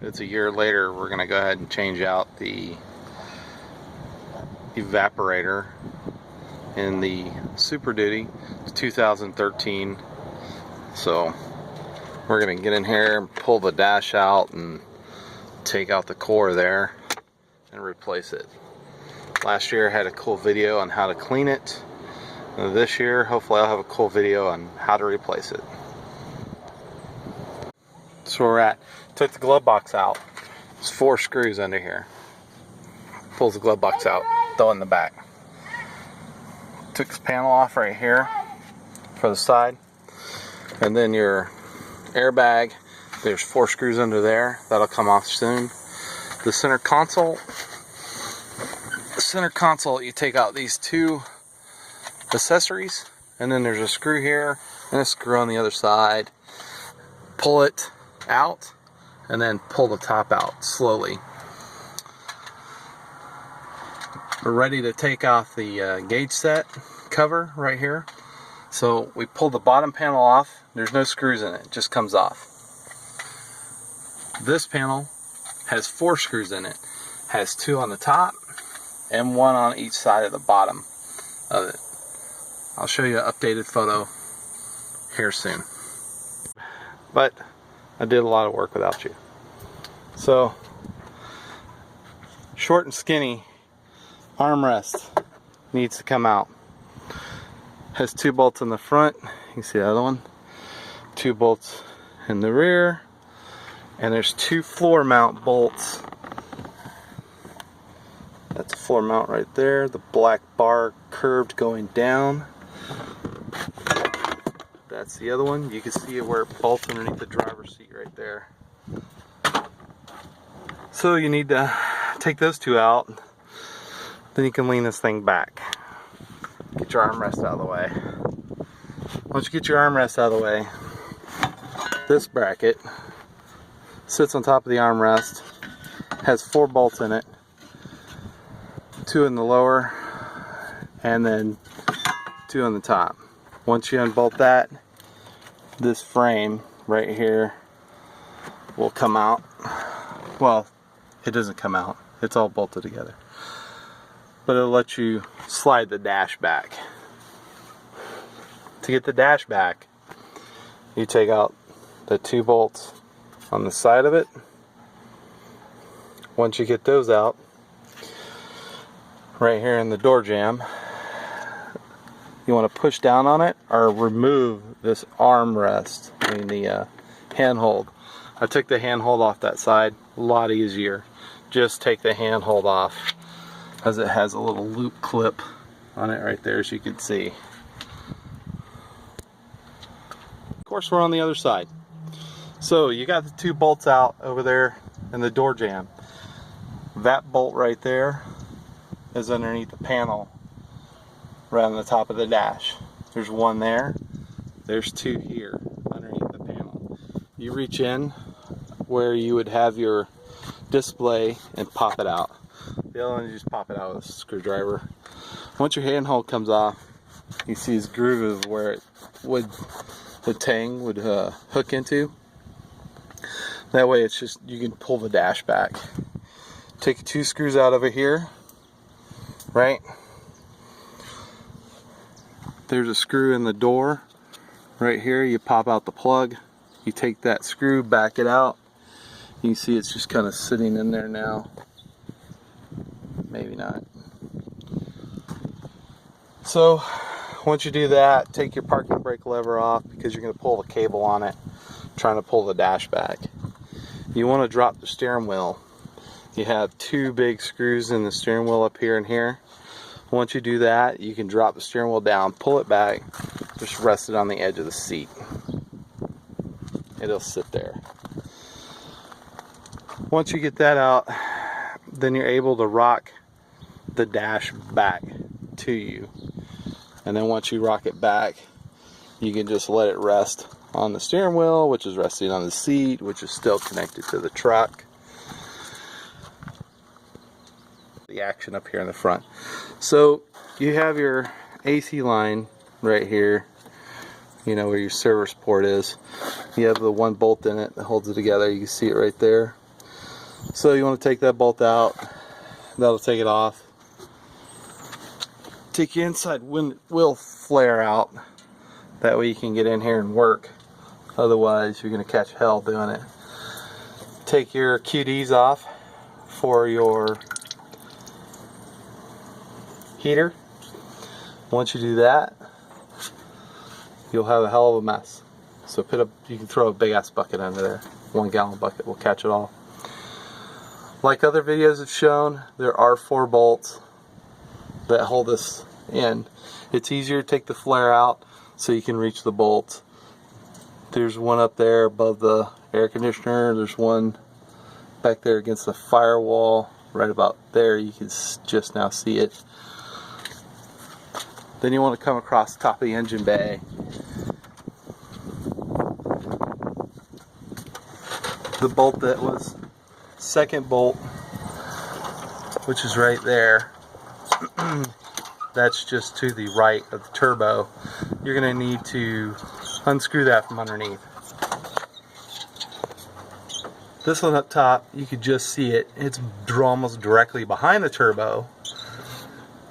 it's a year later, we're going to go ahead and change out the evaporator in the Super Duty. It's 2013. So we're going to get in here and pull the dash out and take out the core there and replace it. Last year I had a cool video on how to clean it. This year hopefully I'll have a cool video on how to replace it. So where we're at. Took the glove box out. There's 4 screws under here. Pulls the glove box out, throw it in the back. Took this panel off right here for the side. And then your airbag, there's 4 screws under there. That'll come off soon. The center console, you take out these 2 accessories, and then there's a screw here and a screw on the other side. Pull it out and then pull the top out slowly. We're ready to take off the gauge set cover right here. So we pull the bottom panel off. There's no screws in it, it just comes off. This panel has 4 screws in it. Has 2 on the top and 1 on each side of the bottom of it. I'll show you an updated photo here soon. But I did a lot of work without you. So, short and skinny armrest needs to come out. Has 2 bolts in the front. You can see the other one. 2 bolts in the rear. And there's 2 floor mount bolts. That's a floor mount right there. The black bar curved going down. That's the other one. You can see where it bolts underneath the driver's seat right there. So you need to take those 2 out. Then you can lean this thing back. Get your armrest out of the way. Once you get your armrest out of the way, this bracket sits on top of the armrest. Has 4 bolts in it. 2 in the lower and then 2 on the top. Once you unbolt that, this frame right here will come out. Well, it doesn't come out. It's all bolted together. But it'll let you slide the dash back. To get the dash back, you take out the 2 bolts on the side of it. Once you get those out, right here in the door jamb, you want to push down on it or remove this armrest, the handhold. I took the handhold off that side, a lot easier. Just take the handhold off, as it has a little loop clip on it right there, as you can see. Of course, we're on the other side. So you got the 2 bolts out over there in the door jamb. That bolt right there is underneath the panel, right on the top of the dash. There's 1 there. There's 2 here underneath the panel. You reach in where you would have your display and pop it out. The other one, you just pop it out with a screwdriver. Once your handhold comes off, you see this groove where it would, the tang would hook into. That way it's just, you can pull the dash back. Take 2 screws out over here, right? There's a screw in the door right here. You pop out the plug, you take that screw, back it out. You can see it's just kind of sitting in there now. Maybe not. So once you do that, take your parking brake lever off, because you're going to pull the cable on it, trying to pull the dash back. You want to drop the steering wheel. You have 2 big screws in the steering wheel up here and here. Once you do that, you can drop the steering wheel down, pull it back, just rest it on the edge of the seat. It'll sit there. Once you get that out, then you're able to rock the dash back to you. And then once you rock it back, you can just let it rest on the steering wheel, which is resting on the seat, which is still connected to the truck. The action up here in the front. So you have your AC line right here, you know, where your service port is. You have the 1 bolt in it that holds it together. You can see it right there. So you want to take that bolt out. That'll take it off. Take your inside wheel flare out. That way you can get in here and work. Otherwise you're going to catch hell doing it. Take your QDs off for your heater. Once you do that, you'll have a hell of a mess. So you can throw a big ass bucket under there. 1 gallon bucket will catch it all. Like other videos have shown, there are 4 bolts that hold this in. It's easier to take the flare out so you can reach the bolts. There's one up there above the air conditioner. There's one back there against the firewall. Right about there, you can just now see it. Then you want to come across the top of the engine bay. The bolt that was second bolt, which is right there, that's just to the right of the turbo. You're going to need to unscrew that from underneath. This one up top, you could just see it. It's almost directly behind the turbo.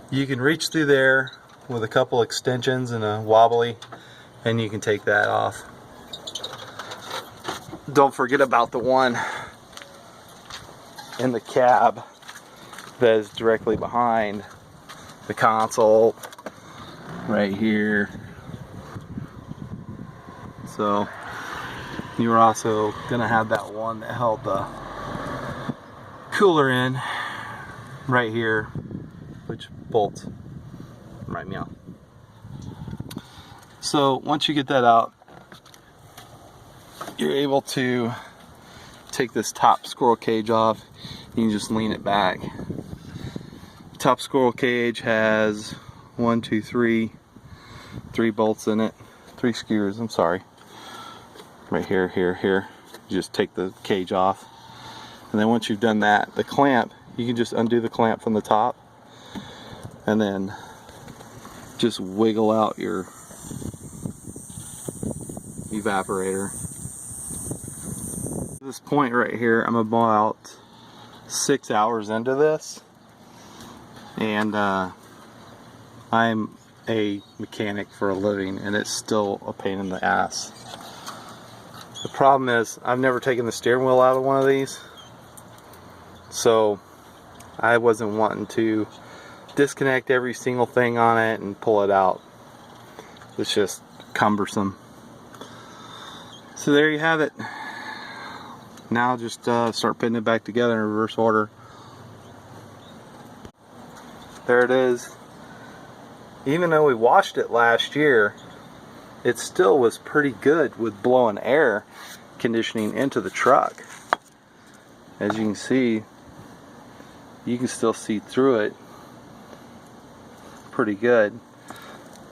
You can reach through there with a couple extensions and a wobbly, and you can take that off. Don't forget about the one in the cab that is directly behind the console right here. So you were also gonna have that one that held the cooler in right here, which bolts right meow. So once you get that out, you're able to take this top squirrel cage off. You can just lean it back. Top squirrel cage has 1, 2, 3 bolts in it. 3 skewers, I'm sorry. Right here, here. You just take the cage off. And then once you've done that, the clamp, you can just undo the clamp from the top and then just wiggle out your evaporator. At this point right here, I'm about 6 hours into this, and I'm a mechanic for a living, and it's still a pain in the ass. The problem is I've never taken the steering wheel out of one of these, so I wasn't wanting to disconnect every single thing on it and pull it out. It's just cumbersome. So there you have it. Now just start putting it back together in reverse order. There it is. Even though we washed it last year, it still was pretty good with blowing air conditioning into the truck. As you can see, you can still see through it pretty good,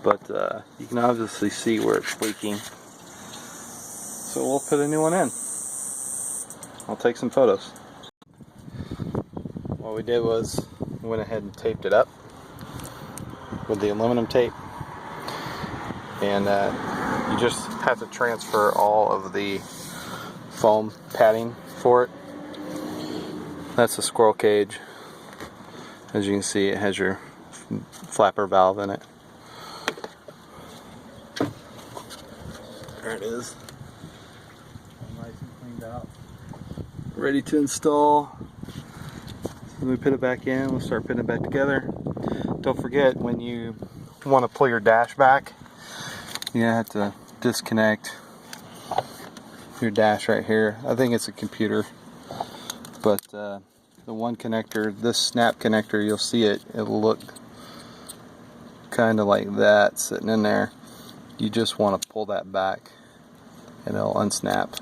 but you can obviously see where it's leaking. So we'll put a new one in. I'll take some photos. What we did was we went ahead and taped it up with the aluminum tape, and you just have to transfer all of the foam padding for it. That's the squirrel cage. As you can see, it has your flapper valve in it. There it is. Nice and cleaned out. Ready to install. When we put it back in, we'll start putting it back together. Don't forget, when you want to pull your dash back, you have to disconnect your dash right here. I think it's a computer, but the one connector, this snap connector, you'll see it, it'll look kind of like that sitting in there. You just want to pull that back and it'll unsnap.